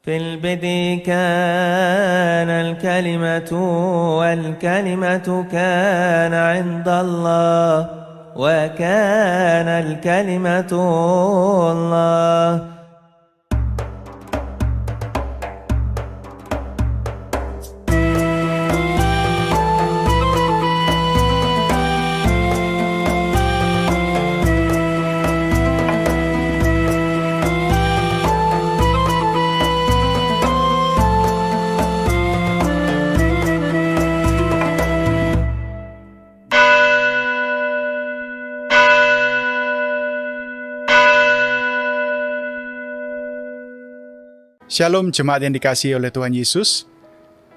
في البدء كان الكلمة والكلمة كان عند الله وكان الكلمة الله. Shalom jemaat yang dikasihi oleh Tuhan Yesus.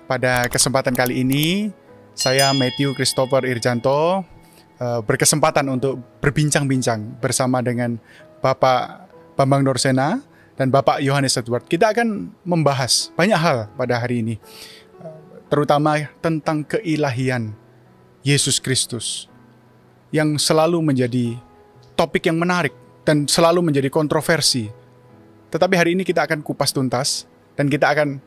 Pada kesempatan kali ini, saya Matthew Christopher Irjanto berkesempatan untuk berbincang-bincang bersama dengan Bapak Bambang Norsena dan Bapak Yohanes Edward. Kita akan membahas banyak hal pada hari ini, terutama tentang keilahian Yesus Kristus yang selalu menjadi topik yang menarik dan selalu menjadi kontroversi. Tetapi hari ini kita akan kupas tuntas dan kita akan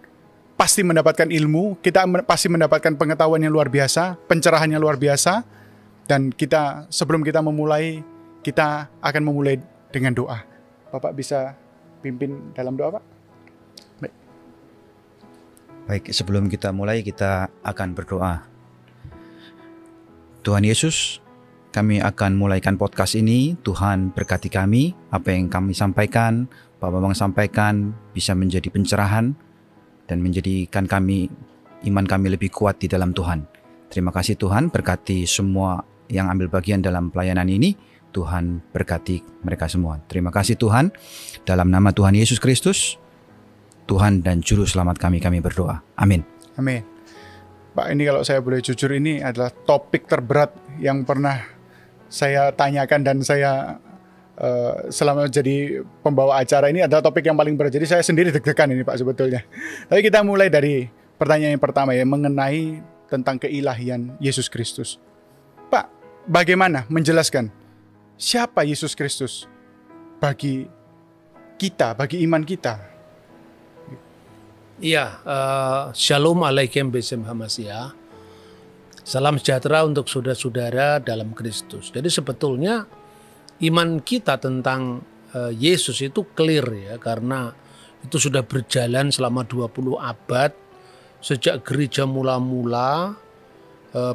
pasti mendapatkan ilmu, kita pasti mendapatkan pengetahuan yang luar biasa, pencerahan yang luar biasa. Dan sebelum kita memulai, kita akan memulai dengan doa. Bapak bisa pimpin dalam doa, Pak? Baik, sebelum kita mulai, kita akan berdoa. Tuhan Yesus, kami akan mulaikan podcast ini. Tuhan berkati kami, apa yang kami sampaikan, Pak Bambang sampaikan bisa menjadi pencerahan dan menjadikan iman kami lebih kuat di dalam Tuhan. Terima kasih Tuhan, berkati semua yang ambil bagian dalam pelayanan ini. Tuhan berkati mereka semua. Terima kasih Tuhan, dalam nama Tuhan Yesus Kristus, Tuhan dan Juru Selamat kami berdoa. Amin. Amin. Pak, ini kalau saya boleh jujur, ini adalah topik terberat yang pernah saya tanyakan dan saya selama jadi pembawa acara. Ini adalah topik yang paling berat. Jadi saya sendiri deg-degan ini Pak sebetulnya. Tapi kita mulai dari pertanyaan yang pertama ya, mengenai tentang keilahian Yesus Kristus. Pak, bagaimana menjelaskan siapa Yesus Kristus bagi kita, bagi iman kita? Iya, Shalom Alaikum Besem Hamasya. Salam sejahtera untuk saudara-saudara dalam Kristus. Jadi sebetulnya iman kita tentang Yesus itu clear ya, karena itu sudah berjalan selama 20 abad sejak gereja mula-mula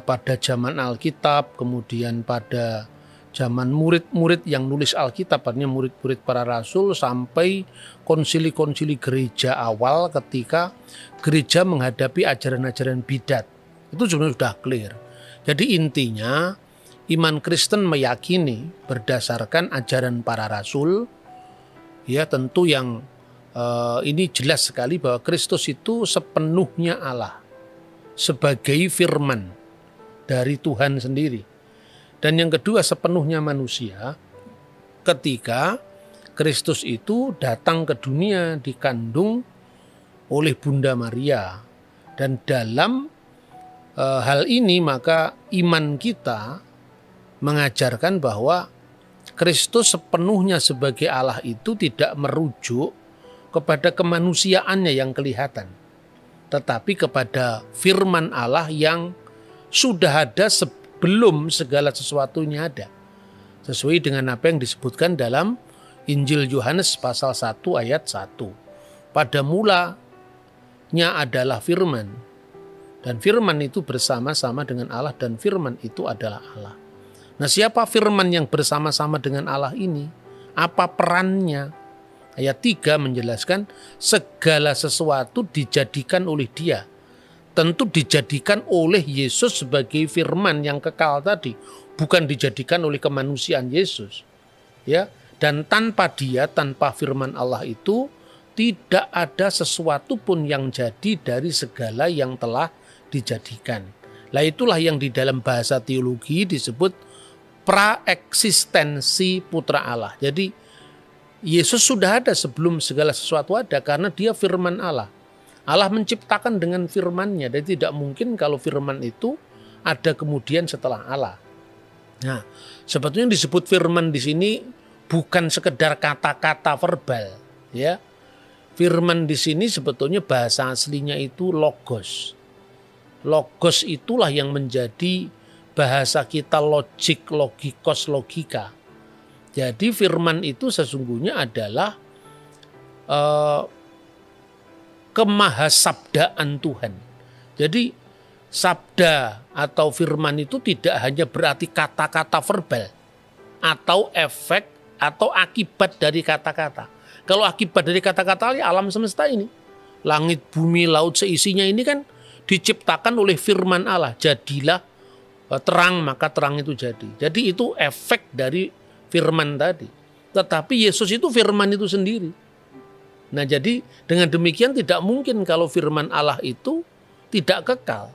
pada zaman Alkitab, kemudian pada zaman murid-murid yang nulis Alkitab, artinya murid-murid para rasul, sampai konsili-konsili gereja awal ketika gereja menghadapi ajaran-ajaran bidat. Itu sebenarnya sudah clear. Jadi intinya iman Kristen meyakini berdasarkan ajaran para rasul, ya tentu yang ini jelas sekali bahwa Kristus itu sepenuhnya Allah sebagai firman dari Tuhan sendiri. Dan yang kedua sepenuhnya manusia ketika Kristus itu datang ke dunia dikandung oleh Bunda Maria. Dan dalam hal ini maka iman kita mengajarkan bahwa Kristus sepenuhnya sebagai Allah itu tidak merujuk kepada kemanusiaannya yang kelihatan, tetapi kepada firman Allah yang sudah ada sebelum segala sesuatunya ada. Sesuai dengan apa yang disebutkan dalam Injil Yohanes pasal 1 ayat 1. Pada mulanya adalah firman, dan firman itu bersama-sama dengan Allah, dan firman itu adalah Allah. Nah, siapa firman yang bersama-sama dengan Allah ini? Apa perannya? Ayat 3 menjelaskan segala sesuatu dijadikan oleh Dia. Tentu dijadikan oleh Yesus sebagai firman yang kekal tadi, bukan dijadikan oleh kemanusiaan Yesus. Ya, dan tanpa Dia, tanpa firman Allah itu tidak ada sesuatu pun yang jadi dari segala yang telah dijadikan. Lah itulah yang di dalam bahasa teologi disebut praeksistensi putra Allah. Jadi Yesus sudah ada sebelum segala sesuatu ada karena Dia firman Allah. Allah menciptakan dengan firman-Nya, dan tidak mungkin kalau firman itu ada kemudian setelah Allah. Nah, sebetulnya yang disebut firman di sini bukan sekedar kata-kata verbal, ya. Firman di sini sebetulnya bahasa aslinya itu logos. Logos itulah yang menjadi bahasa kita logik, logikos, logika. Jadi firman itu sesungguhnya adalah kemahasabdaan Tuhan. Jadi sabda atau firman itu tidak hanya berarti kata-kata verbal atau efek atau akibat dari kata-kata. Kalau akibat dari kata-kata alam semesta ini, langit, bumi, laut seisinya ini kan diciptakan oleh firman Allah. Jadilah terang, maka terang itu jadi. Jadi itu efek dari firman tadi. Tetapi Yesus itu firman itu sendiri. Nah, jadi dengan demikian tidak mungkin kalau firman Allah itu tidak kekal.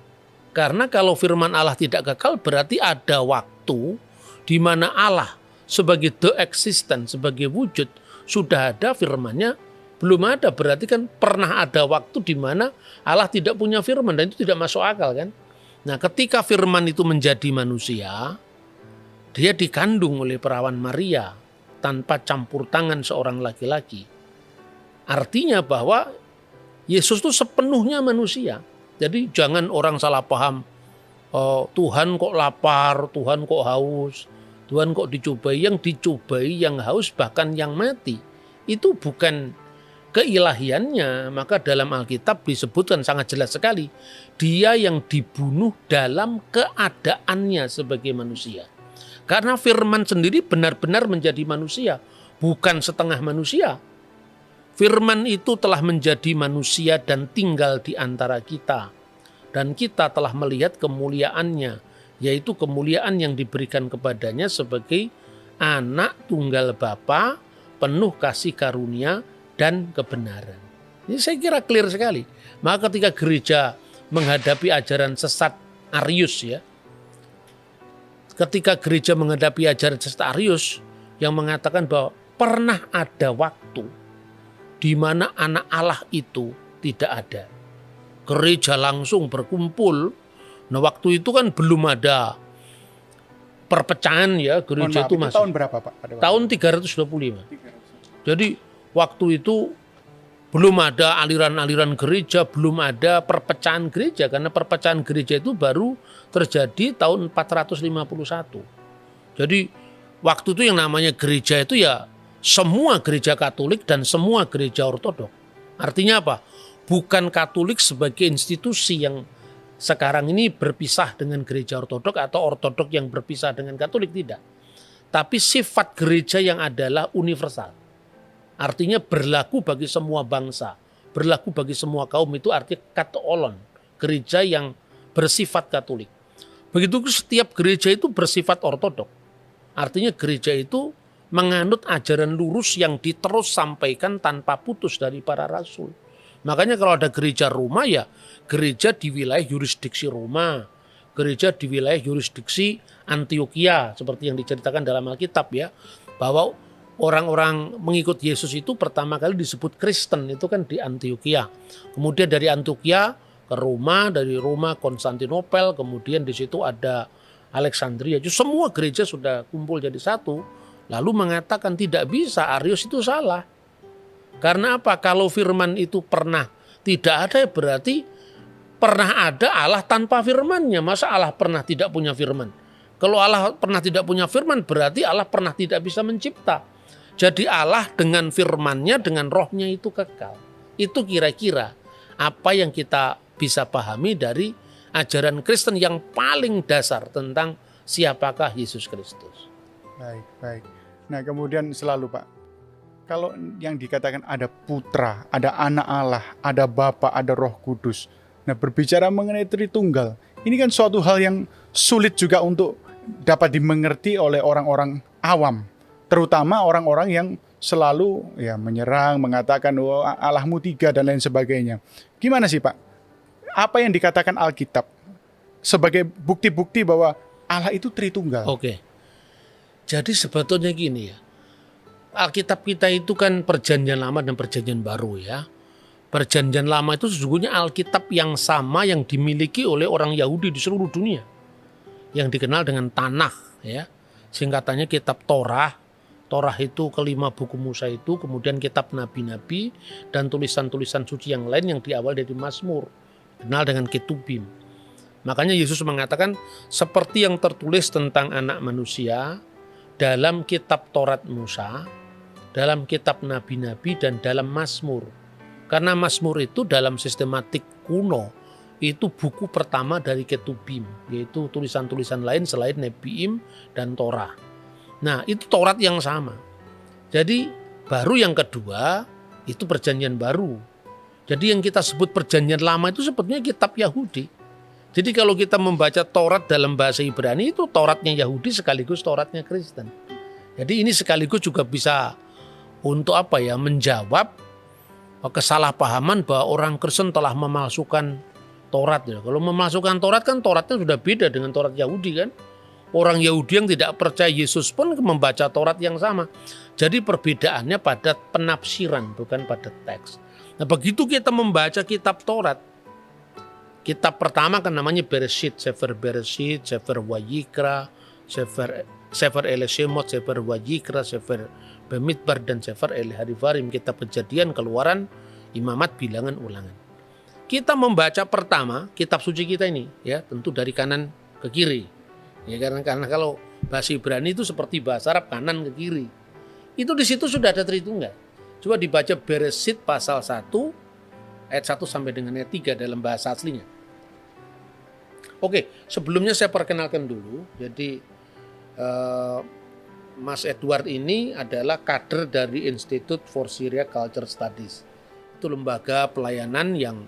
Karena kalau firman Allah tidak kekal berarti ada waktu di mana Allah sebagai the existence, sebagai wujud sudah ada, firmannya belum ada. Berarti kan pernah ada waktu di mana Allah tidak punya firman dan itu tidak masuk akal kan. Nah, ketika firman itu menjadi manusia, dia dikandung oleh perawan Maria tanpa campur tangan seorang laki-laki. Artinya bahwa Yesus itu sepenuhnya manusia. Jadi jangan orang salah paham, Tuhan kok lapar, Tuhan kok haus, Tuhan kok dicobai. Yang dicobai, yang haus, bahkan yang mati. Itu bukan keilahiannya. Maka dalam Alkitab disebutkan sangat jelas sekali. Dia yang dibunuh dalam keadaannya sebagai manusia. Karena firman sendiri benar-benar menjadi manusia. Bukan setengah manusia. Firman itu telah menjadi manusia dan tinggal di antara kita. Dan kita telah melihat kemuliaannya, yaitu kemuliaan yang diberikan kepadanya sebagai anak tunggal Bapa, penuh kasih karunia dan kebenaran. Ini saya kira clear sekali. Maka ketika gereja menghadapi ajaran sesat Arius ya, ketika gereja menghadapi ajaran sesat Arius yang mengatakan bahwa pernah ada waktu di mana anak Allah itu tidak ada. Gereja langsung berkumpul. Nah, waktu itu kan belum ada perpecahan ya, gereja itu masih. Tahun berapa, Pak? Tahun 325. Jadi waktu itu belum ada aliran-aliran gereja, belum ada perpecahan gereja, karena perpecahan gereja itu baru terjadi tahun 451. Jadi waktu itu yang namanya gereja itu ya semua gereja Katolik dan semua gereja Ortodok. Artinya apa? Bukan Katolik sebagai institusi yang sekarang ini berpisah dengan gereja Ortodok atau Ortodok yang berpisah dengan Katolik, tidak. Tapi sifat gereja yang adalah universal. Artinya berlaku bagi semua bangsa, berlaku bagi semua kaum, itu artinya katolon, gereja yang bersifat Katolik. Begitu setiap gereja itu bersifat Ortodok. Artinya gereja itu menganut ajaran lurus yang diterus sampaikan tanpa putus dari para rasul. Makanya kalau ada gereja Roma ya gereja di wilayah yurisdiksi Roma, gereja di wilayah yurisdiksi Antioquia seperti yang diceritakan dalam Alkitab ya, bahwa orang-orang mengikut Yesus itu pertama kali disebut Kristen itu kan di Antioquia. Kemudian dari Antioquia ke Roma, dari Roma Konstantinopel, kemudian di situ ada Alexandria. Jadi semua gereja sudah kumpul jadi satu. Lalu mengatakan tidak bisa, Arius itu salah. Karena apa? Kalau firman itu pernah tidak ada berarti pernah ada Allah tanpa firmannya. Masa Allah pernah tidak punya firman? Kalau Allah pernah tidak punya firman berarti Allah pernah tidak bisa mencipta. Jadi Allah dengan firmannya, dengan rohnya itu kekal. Itu kira-kira apa yang kita bisa pahami dari ajaran Kristen yang paling dasar tentang siapakah Yesus Kristus. Baik. Nah, kemudian selalu, Pak, kalau yang dikatakan ada putra, ada anak Allah, ada Bapa, ada Roh Kudus. Nah, berbicara mengenai Tritunggal, ini kan suatu hal yang sulit juga untuk dapat dimengerti oleh orang-orang awam, terutama orang-orang yang selalu ya menyerang, mengatakan oh, Allahmu tiga dan lain sebagainya. Gimana sih, Pak? Apa yang dikatakan Alkitab sebagai bukti-bukti bahwa Allah itu Tritunggal? Oke. Jadi sebetulnya gini ya, Alkitab kita itu kan perjanjian lama dan perjanjian baru ya. Perjanjian lama itu sesungguhnya Alkitab yang sama yang dimiliki oleh orang Yahudi di seluruh dunia. Yang dikenal dengan Tanakh ya. Singkatannya kitab Torah, Torah itu, kelima buku Musa itu, kemudian kitab nabi-nabi, dan tulisan-tulisan suci yang lain yang diawal dari Mazmur, kenal dengan Ketubim. Makanya Yesus mengatakan seperti yang tertulis tentang anak manusia dalam kitab Taurat Musa, dalam kitab nabi-nabi, dan dalam Mazmur. Karena Mazmur itu dalam sistematik kuno itu buku pertama dari Ketubim, yaitu tulisan-tulisan lain selain Nebiim dan Torah. Nah, itu Taurat yang sama. Jadi baru yang kedua itu perjanjian baru. Jadi yang kita sebut perjanjian lama itu sebetulnya kitab Yahudi. Jadi kalau kita membaca Taurat dalam bahasa Ibrani itu Tauratnya Yahudi sekaligus Tauratnya Kristen. Jadi ini sekaligus juga bisa untuk menjawab kesalahpahaman bahwa orang Kristen telah memalsukan Taurat. Kalau memalsukan Taurat kan Tauratnya sudah beda dengan Taurat Yahudi kan. Orang Yahudi yang tidak percaya Yesus pun membaca Taurat yang sama. Jadi perbedaannya pada penafsiran, bukan pada teks. Nah, begitu kita membaca kitab Taurat, kitab pertama kan namanya Bereshit, Sefer Bereshit, Sefer Wayikra, Sefer Elishemot, Sefer Wayikra, Sefer Bemidbar, dan Sefer Eliharivarim, kitab Kejadian, Keluaran, Imamat, Bilangan, Ulangan. Kita membaca pertama kitab suci kita ini, ya tentu dari kanan ke kiri. Ya, karena kalau bahasa Ibrani itu seperti bahasa Arab, kanan ke kiri. Itu di situ sudah ada Tritunggal. Coba dibaca Bereshit pasal 1 ayat 1 sampai dengan ayat 3 dalam bahasa aslinya. Oke, sebelumnya saya perkenalkan dulu. Jadi Mas Edward ini adalah kader dari Institute for Syriac Culture Studies. Itu lembaga pelayanan yang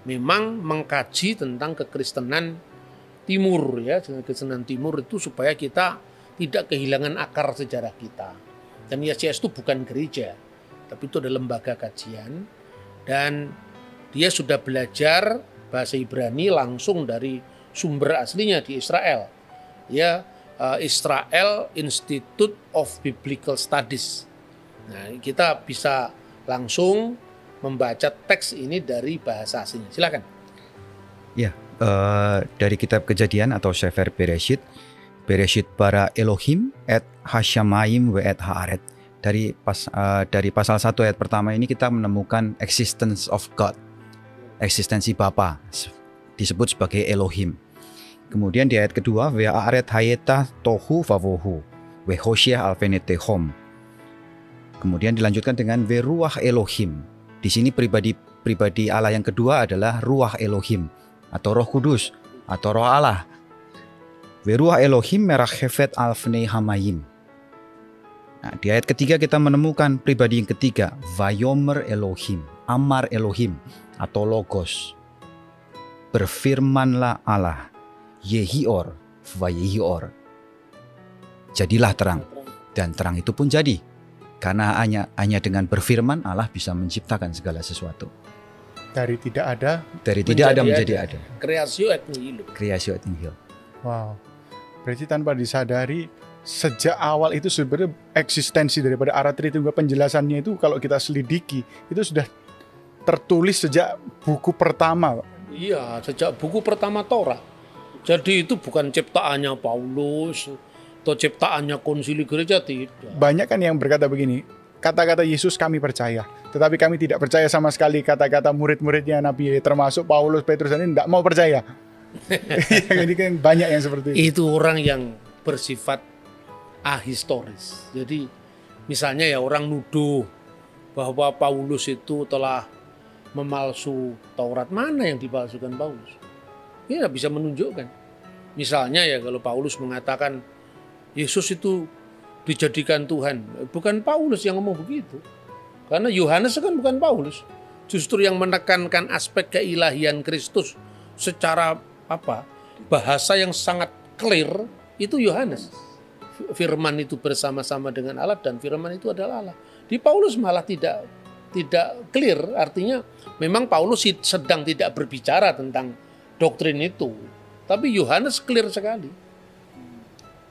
memang mengkaji tentang kekristenan Timur, ya, kekristenan Timur itu supaya kita tidak kehilangan akar sejarah kita. Dan YCS itu bukan gereja, tapi itu adalah lembaga kajian, dan dia sudah belajar bahasa Ibrani langsung dari sumber aslinya di Israel, ya, Israel Institute of Biblical Studies. Nah, kita bisa langsung membaca teks ini dari bahasa aslinya. Silakan. Ya, dari kitab Kejadian atau Sefer Bereshit, Bereshit bara Elohim et Hashamayim ve et Haaret. Dari pasal 1 ayat pertama ini kita menemukan existence of God, eksistensi Bapa, disebut sebagai Elohim. Kemudian di ayat kedua, ve Haaret hayeta tohu vavohu ve Hoshiah alfenetehom. Kemudian dilanjutkan dengan ve Ruach Elohim. Di sini pribadi Allah yang kedua adalah Ruach Elohim atau Roh Kudus atau Roh Allah. Veruah Elohim merachefet alfnei hamayim. Nah, di ayat ketiga kita menemukan pribadi yang ketiga, Vayomer Elohim, Amar Elohim atau Logos. Berfirmanlah Allah, Yehior, Vayehior. Jadilah terang, dan terang itu pun jadi. Karena hanya dengan berfirman Allah bisa menciptakan segala sesuatu. Dari tidak ada menjadi ada. Creatio et nihilo. Creatio et nihilo. Wow. Berarti tanpa disadari sejak awal itu sebenarnya eksistensi daripada arah Tritunggal, penjelasannya itu kalau kita selidiki itu sudah tertulis sejak buku pertama. Iya, sejak buku pertama Torah. Jadi itu bukan ciptaannya Paulus atau ciptaannya konsili gereja, tidak. Banyak kan yang berkata begini, kata-kata Yesus kami percaya, tetapi kami tidak percaya sama sekali kata-kata murid-muridnya Nabi, termasuk Paulus, Petrus, ini tidak mau percaya. Ini kan banyak yang seperti itu. Itu orang yang bersifat ahistoris. Jadi misalnya ya orang nuduh bahwa Paulus itu telah memalsu Taurat. Mana yang dipalsukan Paulus? Dia tidak bisa menunjukkan. Misalnya ya kalau Paulus mengatakan Yesus itu dijadikan Tuhan. Bukan Paulus yang ngomong begitu. Karena Yohanes kan bukan Paulus. Justru yang menekankan aspek keilahian Kristus secara bahasa yang sangat clear itu Yohanes. Firman itu bersama-sama dengan Allah dan firman itu adalah Allah. Di Paulus malah tidak clear, artinya memang Paulus sedang tidak berbicara tentang doktrin itu. Tapi Yohanes clear sekali.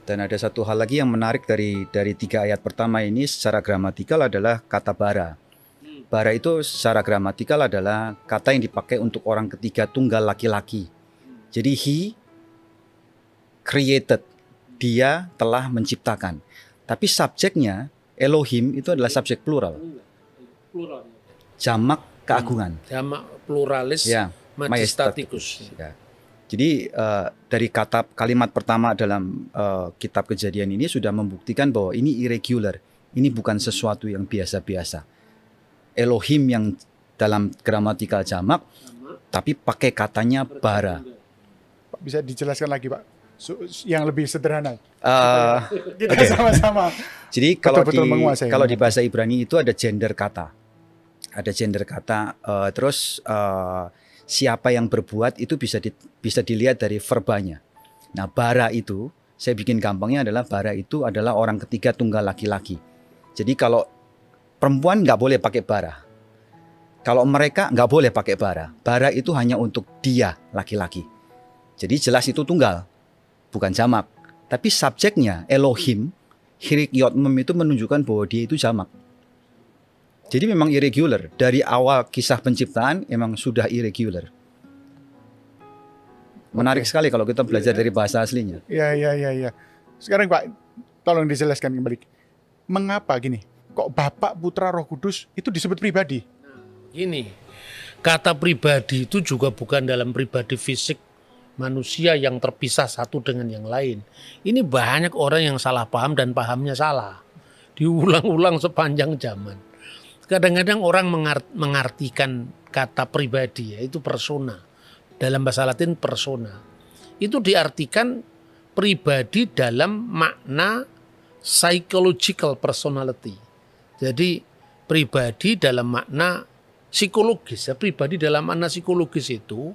Dan ada satu hal lagi yang menarik dari 3 ayat pertama ini secara gramatikal adalah kata bara. Bara itu secara gramatikal adalah kata yang dipakai untuk orang ketiga tunggal laki-laki. Jadi he created, dia telah menciptakan. Tapi subjeknya Elohim itu adalah subjek plural. Jamak keagungan. Jamak pluralis Ya, majestatikus. Ya. Jadi dari kalimat pertama dalam kitab Kejadian ini sudah membuktikan bahwa ini irregular. Ini bukan sesuatu yang biasa-biasa. Elohim yang dalam gramatikal jamak, tapi pakai katanya bara. Pak, bisa dijelaskan lagi Pak, yang lebih sederhana. Kita Oke. sama-sama. Jadi kalau Betul-betul menguasai. di bahasa Ibrani itu ada gender kata. Ada gender kata, terus siapa yang berbuat itu bisa dilihat dari verbanya. Nah, bara itu, saya bikin gampangnya adalah bara itu adalah orang ketiga tunggal laki-laki. Jadi kalau perempuan nggak boleh pakai bara. Kalau mereka nggak boleh pakai bara. Bara itu hanya untuk dia, laki-laki. Jadi jelas itu tunggal, bukan jamak. Tapi subjeknya, Elohim, Hirik Yod Mem itu menunjukkan bahwa dia itu jamak. Jadi memang irregular. Dari awal kisah penciptaan memang sudah irregular. Menarik sekali kalau kita belajar dari bahasa aslinya. Ya. Sekarang Pak, tolong dijelaskan kembali. Mengapa gini? Kok Bapa, Putra, Roh Kudus itu disebut pribadi? Gini, kata pribadi itu juga bukan dalam pribadi fisik manusia yang terpisah satu dengan yang lain. Ini banyak orang yang salah paham dan pahamnya salah. Diulang-ulang sepanjang zaman. Kadang-kadang orang mengartikan kata pribadi, yaitu persona. Dalam bahasa Latin persona. Itu diartikan pribadi dalam makna psychological personality. Jadi pribadi dalam makna psikologis. Ya, pribadi dalam makna psikologis itu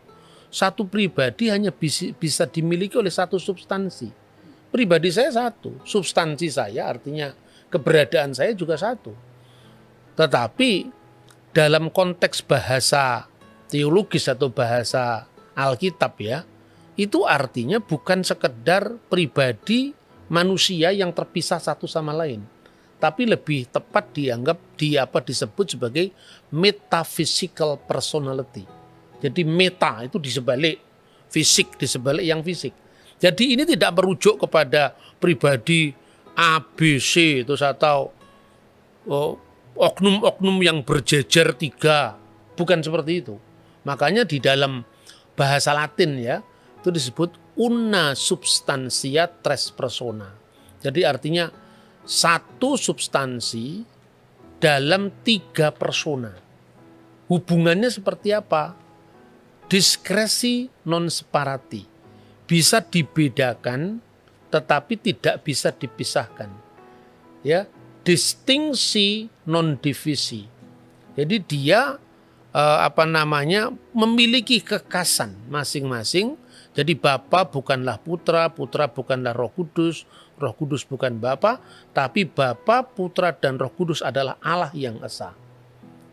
satu pribadi hanya bisa dimiliki oleh satu substansi. Pribadi saya satu, substansi saya artinya keberadaan saya juga satu. Tetapi dalam konteks bahasa teologis atau bahasa Alkitab ya, itu artinya bukan sekedar pribadi manusia yang terpisah satu sama lain, tapi lebih tepat dianggap disebut sebagai metaphysical personality. Jadi meta itu di sebalik fisik, di sebalik yang fisik. Jadi ini tidak merujuk kepada pribadi A, B, C itu atau oknum-oknum yang berjejer tiga, bukan seperti itu. Makanya di dalam bahasa Latin ya itu disebut una substantia tres persona. Jadi artinya satu substansi dalam tiga persona. Hubungannya seperti apa? Diskresi non separati. Bisa dibedakan tetapi tidak bisa dipisahkan. Ya, distingsi non divisi. Jadi dia memiliki kekasan masing-masing. Jadi Bapa bukanlah Putra, Putra bukanlah Roh Kudus bukan Bapa, tapi Bapa, Putra dan Roh Kudus adalah Allah yang esa.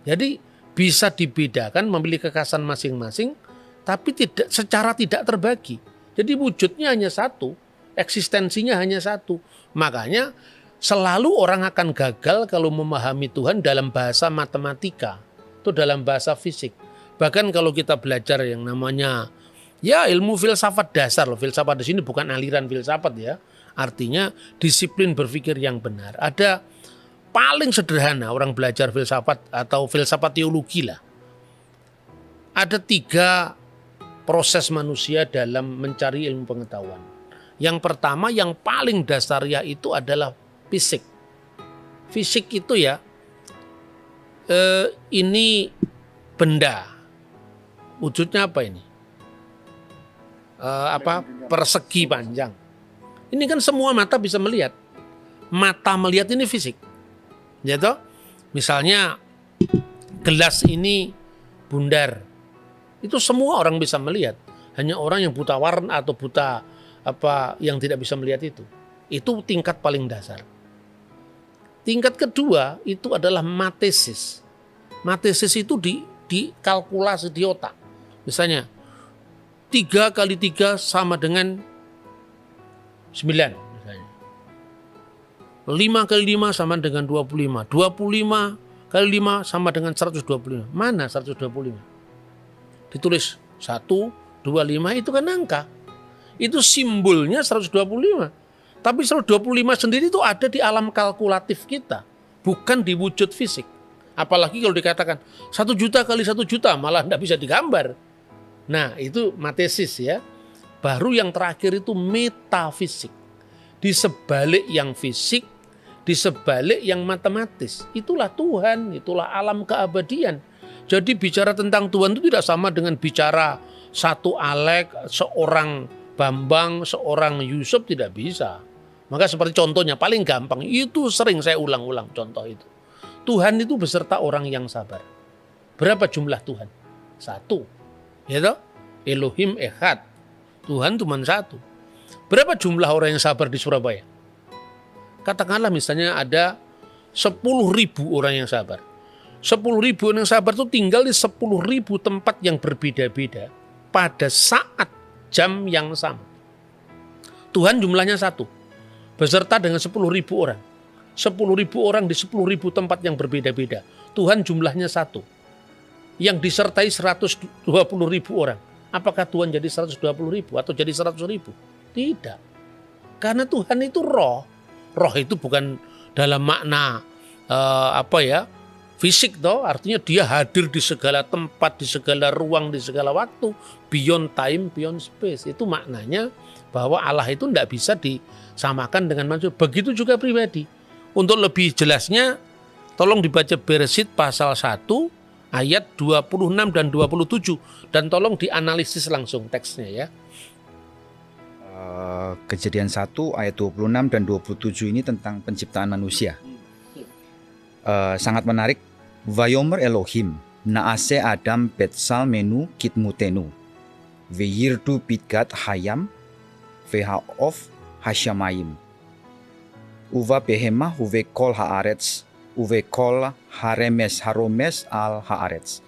Jadi bisa dibedakan, memiliki kekasan masing-masing, tapi secara tidak terbagi. Jadi wujudnya hanya satu, eksistensinya hanya satu. Makanya selalu orang akan gagal kalau memahami Tuhan dalam bahasa matematika, itu dalam bahasa fisik. Bahkan kalau kita belajar yang namanya ilmu filsafat dasar loh. Filsafat di sini bukan aliran filsafat ya. Artinya disiplin berpikir yang benar. Ada paling sederhana orang belajar filsafat atau filsafat teologi lah. Ada 3 proses manusia dalam mencari ilmu pengetahuan. Yang pertama yang paling dasariah itu adalah fisik. Fisik itu ya ini benda. Wujudnya apa ini? Persegi panjang. Ini kan semua mata bisa melihat. Mata melihat ini fisik. Ya toh? Misalnya gelas ini bundar. Itu semua orang bisa melihat. Hanya orang yang buta warna atau buta yang tidak bisa melihat itu. Itu tingkat paling dasar. Tingkat kedua itu adalah matesis. Matesis itu dikalkulasi di otak. Misalnya 3 kali 3 sama dengan 9 misalnya. 5 kali 5 sama dengan 25. 25 kali 5 sama dengan 125. Mana 125? Ditulis 1, 25 itu kan angka. Itu simbolnya 125. Tapi 125 sendiri itu ada di alam kalkulatif kita. bukan di wujud fisik. Apalagi kalau dikatakan 1 juta kali 1 juta malah tidak bisa digambar. Nah itu matesis ya. Baru yang terakhir itu metafisik. Di sebalik yang fisik, di sebalik yang matematis. Itulah Tuhan, itulah alam keabadian. Jadi bicara tentang Tuhan itu tidak sama dengan bicara satu Alek, seorang Bambang, seorang Yusuf, tidak bisa. Maka seperti contohnya paling gampang, itu sering saya ulang-ulang contoh itu. Tuhan itu beserta orang yang sabar. Berapa jumlah Tuhan? 1. Ya toh? Elohim Echad. Tuhan cuma 1. Berapa jumlah orang yang sabar di Surabaya? Katakanlah misalnya ada 10.000 orang yang sabar. 10.000 orang yang sabar itu tinggal di 10.000 tempat yang berbeda-beda pada saat jam yang sama. Tuhan jumlahnya 1. Beserta dengan 10.000 orang. 10.000 orang di 10.000 tempat yang berbeda-beda. Tuhan jumlahnya 1. Yang disertai 120.000 orang. Apakah Tuhan jadi 120.000 atau jadi 100.000? Tidak. Karena Tuhan itu roh. Roh itu bukan dalam makna fisik toh, artinya dia hadir di segala tempat, di segala ruang, di segala waktu, beyond time, beyond space. Itu maknanya bahwa Allah itu tidak bisa disamakan dengan manusia. Begitu juga pribadi. Untuk lebih jelasnya, tolong dibaca Bereshit pasal 1 ayat 26 dan 27 dan tolong dianalisis langsung teksnya ya. Kejadian 1 ayat 26 dan 27 ini tentang penciptaan manusia. Sangat menarik. Vayomer Elohim naase Adam betsal menu kitmutenu veyirdu pitgat hayam vehaof hasyamayim uva behema uve kol haaretz uve kol haromes al haaretz.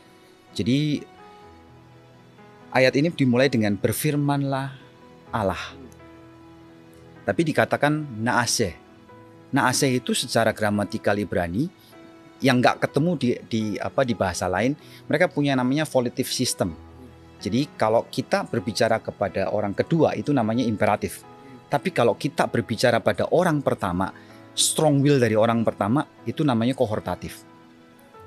Jadi ayat ini dimulai dengan berfirmanlah Allah. Tapi dikatakan naase. Naase itu secara gramatikal Ibrani yang nggak ketemu di bahasa lain, mereka punya namanya volitive system. Jadi kalau kita berbicara kepada orang kedua itu namanya imperatif. Tapi kalau kita berbicara pada orang pertama, strong will dari orang pertama itu namanya kohortatif.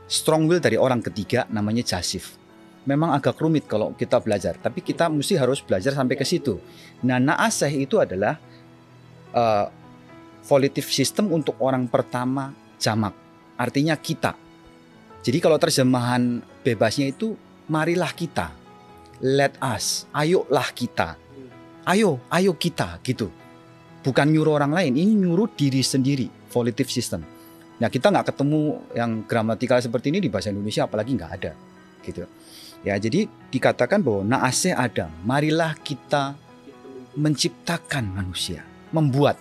Strong will dari orang ketiga namanya jasif. Memang agak rumit kalau kita belajar, tapi kita mesti harus belajar sampai ke situ. Nah, naaseh itu adalah volitive system untuk orang pertama jamak. Artinya kita. Jadi kalau terjemahan bebasnya itu marilah kita. Let us. Ayolah kita. Ayo kita gitu. Bukan nyuruh orang lain, ini nyuruh diri sendiri. Volitive system. Nah, kita nggak ketemu yang gramatikal seperti ini di bahasa Indonesia, apalagi nggak ada gitu. Ya, jadi dikatakan bahwa naase Adam, marilah kita menciptakan manusia, membuat.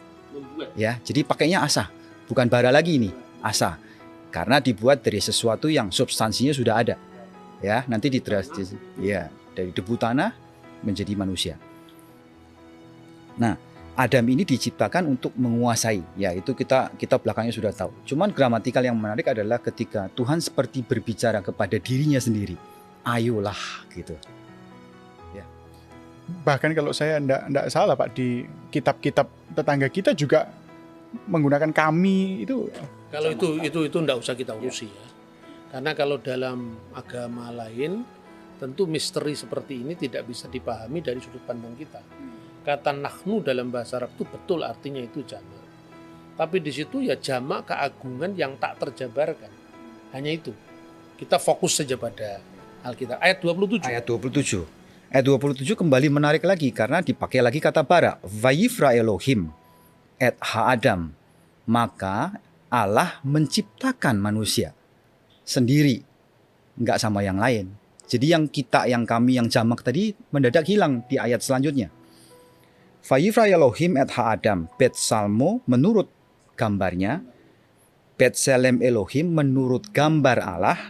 Ya, jadi pakainya asa, bukan bara lagi ini, asa. Karena dibuat dari sesuatu yang substansinya sudah ada. Ya, nanti ya, dari debu tanah menjadi manusia. Nah, Adam ini diciptakan untuk menguasai. Ya, itu kita belakangnya sudah tahu. Cuman gramatikal yang menarik adalah ketika Tuhan seperti berbicara kepada dirinya sendiri. Ayolah gitu. Ya. Bahkan kalau saya enggak salah Pak, di kitab-kitab tetangga kita juga menggunakan kami itu. Kalau itu enggak usah kita urusi ya. Karena kalau dalam agama lain tentu misteri seperti ini tidak bisa dipahami dari sudut pandang kita. Kata nahnu dalam bahasa Arab itu betul artinya itu jamak. Tapi di situ ya jamak keagungan yang tak terjabarkan. Hanya itu. Kita fokus saja pada Alkitab. Ayat 27. Ayat 27 kembali menarik lagi karena dipakai lagi kata bara. Vayifra Elohim et ha-Adam. Maka Allah menciptakan manusia sendiri. Enggak sama yang lain. Jadi yang kita, yang kami, yang jamak tadi mendadak hilang di ayat selanjutnya. Vayifra Elohim et ha-Adam. Bet Salmo menurut gambarnya. Bet Selem Elohim menurut gambar Allah.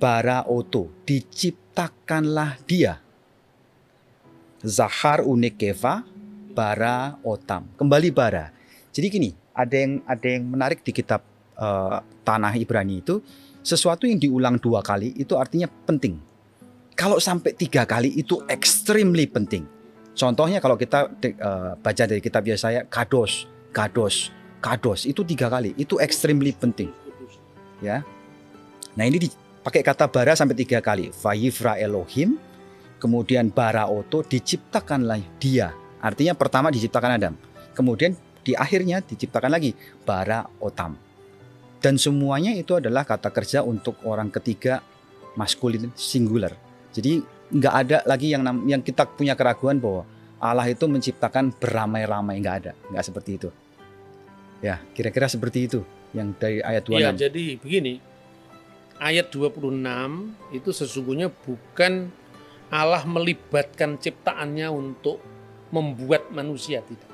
Bara oto, diciptakanlah dia. Zahar unekeva, bara otam. Kembali bara. Jadi gini, ada yang menarik di kitab Tanah Ibrani itu, sesuatu yang diulang 2 kali itu artinya penting. Kalau sampai 3 kali itu extremely penting. Contohnya kalau kita baca dari kitab Yesaya, kados, kados, itu 3 kali. Itu extremely penting. Ya. Nah, ini dipakai kata bara sampai 3 kali. Vayivra Elohim, kemudian bara oto, diciptakanlah dia. Artinya pertama diciptakan Adam. Kemudian di akhirnya diciptakan lagi bara otam. Dan semuanya itu adalah kata kerja untuk orang ketiga maskulin singular. Jadi nggak ada lagi yang kita punya keraguan bahwa Allah itu menciptakan beramai-ramai, nggak seperti itu. Ya, kira-kira seperti itu yang dari ayat 26. Iya, jadi begini. Ayat 26 itu sesungguhnya bukan Allah melibatkan ciptaannya untuk membuat manusia, tidak.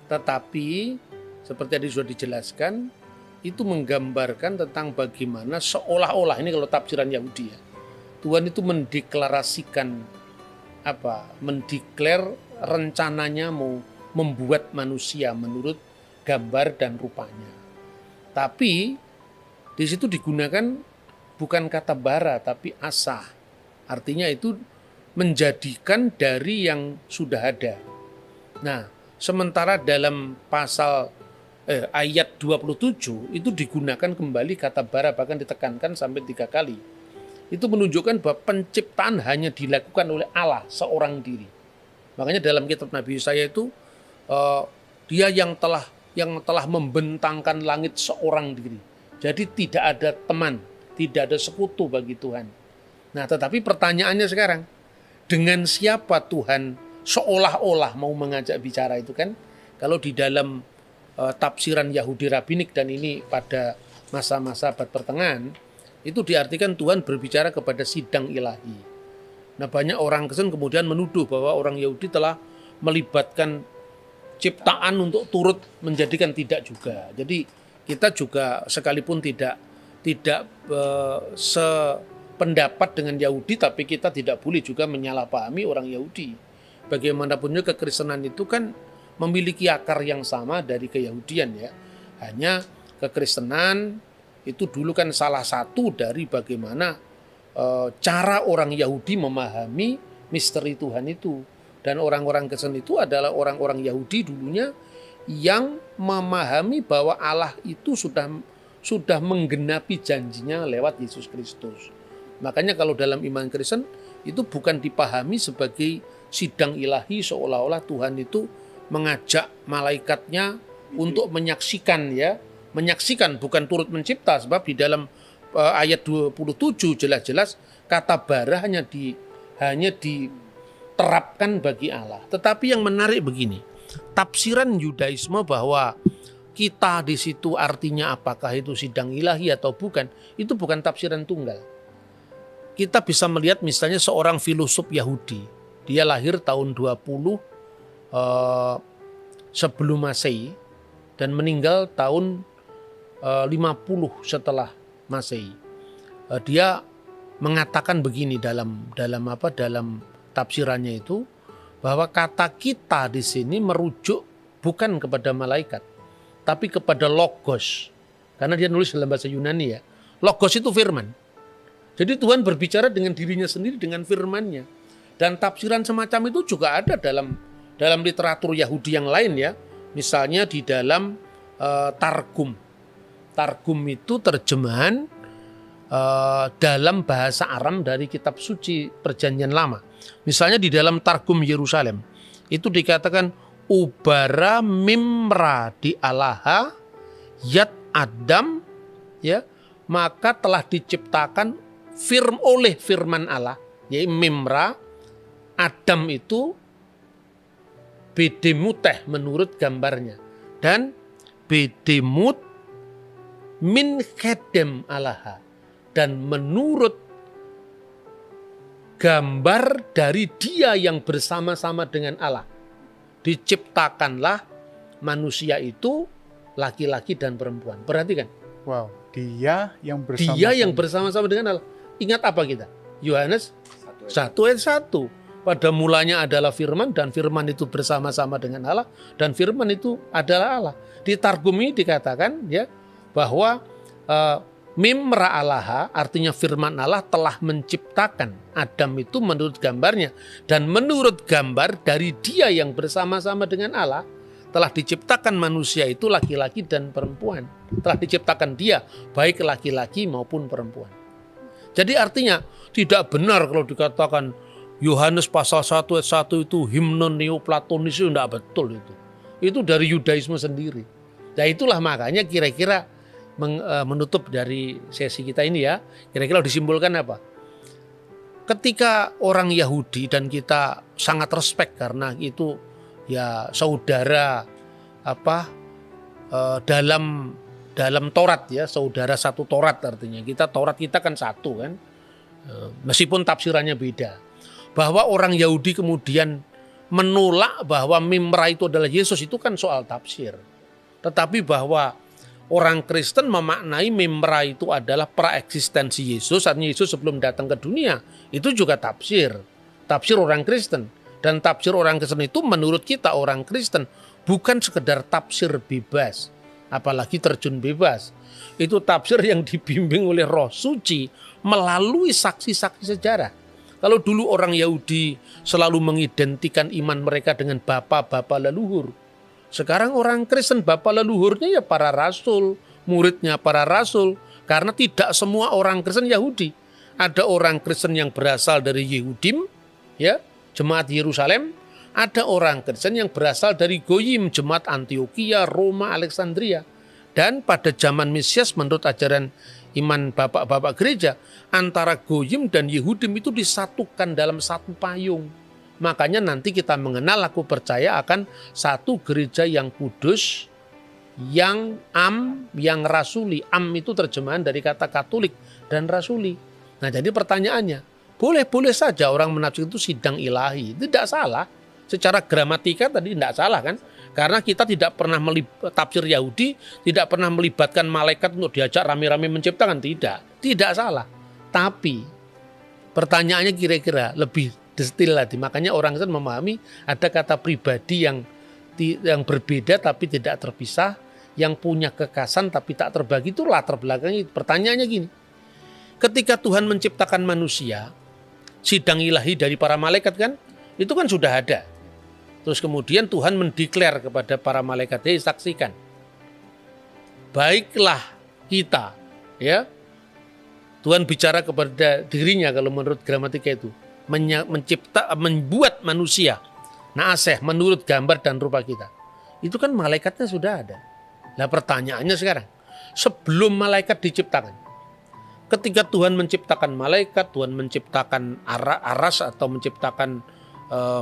Tetapi seperti tadi sudah dijelaskan, itu menggambarkan tentang bagaimana seolah-olah, ini kalau tafsiran Yahudi ya, Tuhan itu mendeklarasikan mendeklar rencananya mau membuat manusia menurut gambar dan rupanya. Tapi di situ digunakan bukan kata bara tapi asah. Artinya itu menjadikan dari yang sudah ada. Nah, sementara dalam pasal ayat 27 itu digunakan kembali kata bara, bahkan ditekankan sampai 3 kali. Itu menunjukkan bahwa penciptaan hanya dilakukan oleh Allah seorang diri. Makanya dalam kitab Nabi Yesaya itu dia yang telah membentangkan langit seorang diri. Jadi tidak ada teman, tidak ada sekutu bagi Tuhan. Nah, tetapi pertanyaannya sekarang, dengan siapa Tuhan seolah-olah mau mengajak bicara itu kan? Kalau di dalam tafsiran Yahudi Rabinik, dan ini pada masa-masa abad pertengahan, itu diartikan Tuhan berbicara kepada sidang ilahi. Nah, banyak orang Kristen kemudian menuduh bahwa orang Yahudi telah melibatkan ciptaan untuk turut menjadikan, tidak juga. Jadi kita juga sekalipun tidak sependapat dengan Yahudi, tapi kita tidak boleh juga menyalahpahami orang Yahudi. Bagaimanapun juga kekristenan itu kan memiliki akar yang sama dari keyahudian ya. Hanya kekristenan itu dulu kan salah satu dari bagaimana cara orang Yahudi memahami misteri Tuhan itu. Dan orang-orang Kristen itu adalah orang-orang Yahudi dulunya yang memahami bahwa Allah itu sudah menggenapi janjinya lewat Yesus Kristus. Makanya kalau dalam iman Kristen itu bukan dipahami sebagai sidang ilahi seolah-olah Tuhan itu mengajak malaikatnya untuk menyaksikan ya. Menyaksikan, bukan turut mencipta, sebab di dalam ayat 27 jelas-jelas kata bara hanya diterapkan bagi Allah. Tetapi yang menarik begini, tafsiran Yudaisme bahwa kita di situ artinya apakah itu sidang ilahi atau bukan, itu bukan tafsiran tunggal. Kita bisa melihat misalnya seorang filosof Yahudi, dia lahir tahun 20 sebelum Masehi dan meninggal tahun 50 setelah Masehi. Dia mengatakan begini dalam tafsirannya itu, bahwa kata kita di sini merujuk bukan kepada malaikat, tapi kepada logos. Karena dia nulis dalam bahasa Yunani ya. Logos itu firman. Jadi Tuhan berbicara dengan dirinya sendiri dengan firman-Nya. Dan tafsiran semacam itu juga ada dalam literatur Yahudi yang lain ya. Misalnya di dalam Targum. Targum itu terjemahan dalam bahasa Aram dari kitab suci Perjanjian Lama. Misalnya di dalam Targum Yerusalem itu dikatakan ubara mimra di alaha yat Adam ya, maka telah diciptakan oleh firman Allah, yaitu mimra. Adam itu bedemuteh menurut gambarnya, dan bedemut min khedem alaha, dan menurut gambar dari dia yang bersama-sama dengan Allah diciptakanlah manusia itu laki-laki dan perempuan. Perhatikan. Wow, dia yang bersama-sama dengan Allah. Ingat apa kita? Yohanes 1 ayat 1. Pada mulanya adalah firman, dan firman itu bersama-sama dengan Allah, dan firman itu adalah Allah. Di Targum ini dikatakan ya bahwa mimra alaha, artinya firman Allah telah menciptakan Adam itu menurut gambarnya, dan menurut gambar dari dia yang bersama-sama dengan Allah telah diciptakan manusia itu laki-laki dan perempuan. Telah diciptakan dia, baik laki-laki maupun perempuan. Jadi artinya tidak benar kalau dikatakan Yohanes pasal 1 ayat 1 itu himne neoplatonis, itu tidak betul itu. Itu dari Yudaisme sendiri. Nah itulah makanya kira-kira menutup dari sesi kita ini ya. Kira-kira disimpulkan apa? Ketika orang Yahudi dan kita sangat respect karena itu ya saudara dalam Taurat ya, saudara satu Taurat artinya. Taurat kita kan satu kan. Meskipun tafsirannya beda. Bahwa orang Yahudi kemudian menolak bahwa Mimra itu adalah Yesus itu kan soal tafsir. Tetapi bahwa orang Kristen memaknai Mimra itu adalah praeksistensi Yesus, artinya Yesus sebelum datang ke dunia, itu juga tafsir orang Kristen. Dan tafsir orang Kristen itu menurut kita orang Kristen bukan sekedar tafsir bebas, apalagi terjun bebas. Itu tafsir yang dibimbing oleh Roh Suci melalui saksi-saksi sejarah. Kalau dulu orang Yahudi selalu mengidentikan iman mereka dengan bapa-bapa leluhur, sekarang orang Kristen bapa leluhurnya ya para rasul, muridnya para rasul. Karena tidak semua orang Kristen Yahudi. Ada orang Kristen yang berasal dari Yehudim, ya, jemaat Yerusalem. Ada orang Kristen yang berasal dari Goyim, jemaat Antioquia, Roma, Alexandria. Dan pada zaman Mesias menurut ajaran iman bapak-bapak gereja, antara Goyim dan Yehudim itu disatukan dalam satu payung. Makanya nanti kita mengenal, aku percaya akan satu gereja yang kudus, yang yang rasuli. Itu terjemahan dari kata Katolik dan rasuli. Nah jadi pertanyaannya, boleh-boleh saja orang menafsirkan itu sidang ilahi. Tidak salah. Secara gramatika tadi tidak salah kan. Karena kita tidak pernah tafsir Yahudi, tidak pernah melibatkan malaikat untuk diajak rame-rame menciptakan. Tidak salah. Tapi pertanyaannya kira-kira lebih detail lagi. Makanya orang Kristen memahami ada kata pribadi yang berbeda tapi tidak terpisah, yang punya kekasan tapi tak terbagi. Itu latar belakangnya. Pertanyaannya gini, ketika Tuhan menciptakan manusia, sidang ilahi dari para malaikat kan, itu kan sudah ada. Terus kemudian Tuhan mendeklar kepada para malaikat, "Hei, saksikan. Baiklah kita." Ya. Tuhan bicara kepada dirinya kalau menurut gramatika itu. Membuat manusia Naaseh menurut gambar dan rupa kita. Itu kan malaikatnya sudah ada. Nah pertanyaannya sekarang, sebelum malaikat diciptakan, ketika Tuhan menciptakan malaikat, Tuhan menciptakan aras atau menciptakan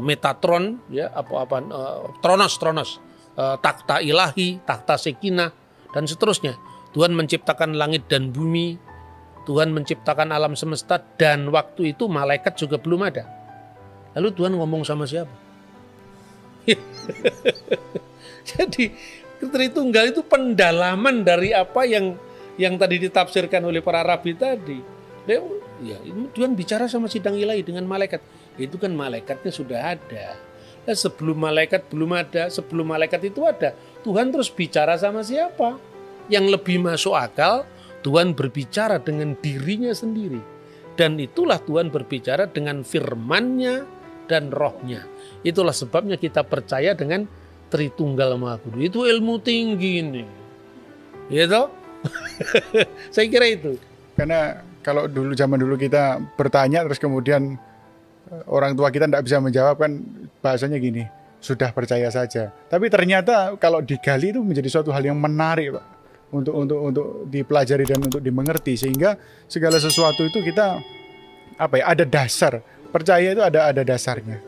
Metatron, ya Tronos, takhta ilahi, takhta Sekinah dan seterusnya. Tuhan menciptakan langit dan bumi, Tuhan menciptakan alam semesta, dan waktu itu malaikat juga belum ada. Lalu Tuhan ngomong sama siapa? Jadi Tritunggal itu pendalaman dari apa yang tadi ditafsirkan oleh para rabi tadi. Ya, Tuhan bicara sama sidang ilahi dengan malaikat. Itu kan malaikatnya sudah ada. Nah, sebelum malaikat belum ada, sebelum malaikat itu ada, Tuhan terus bicara sama siapa? Yang lebih masuk akal, Tuhan berbicara dengan dirinya sendiri. Dan itulah Tuhan berbicara dengan firman-Nya dan roh-Nya. Itulah sebabnya kita percaya dengan Tritunggal Maha Kudus. Itu ilmu tinggi nih. Ya toh? Saya kira itu. Karena kalau zaman dulu kita bertanya terus kemudian orang tua kita tidak bisa menjawab, kan bahasanya gini, sudah percaya saja. Tapi ternyata kalau digali itu menjadi suatu hal yang menarik, Pak, untuk dipelajari dan untuk dimengerti, sehingga segala sesuatu itu kita ada dasar. Percaya itu ada dasarnya.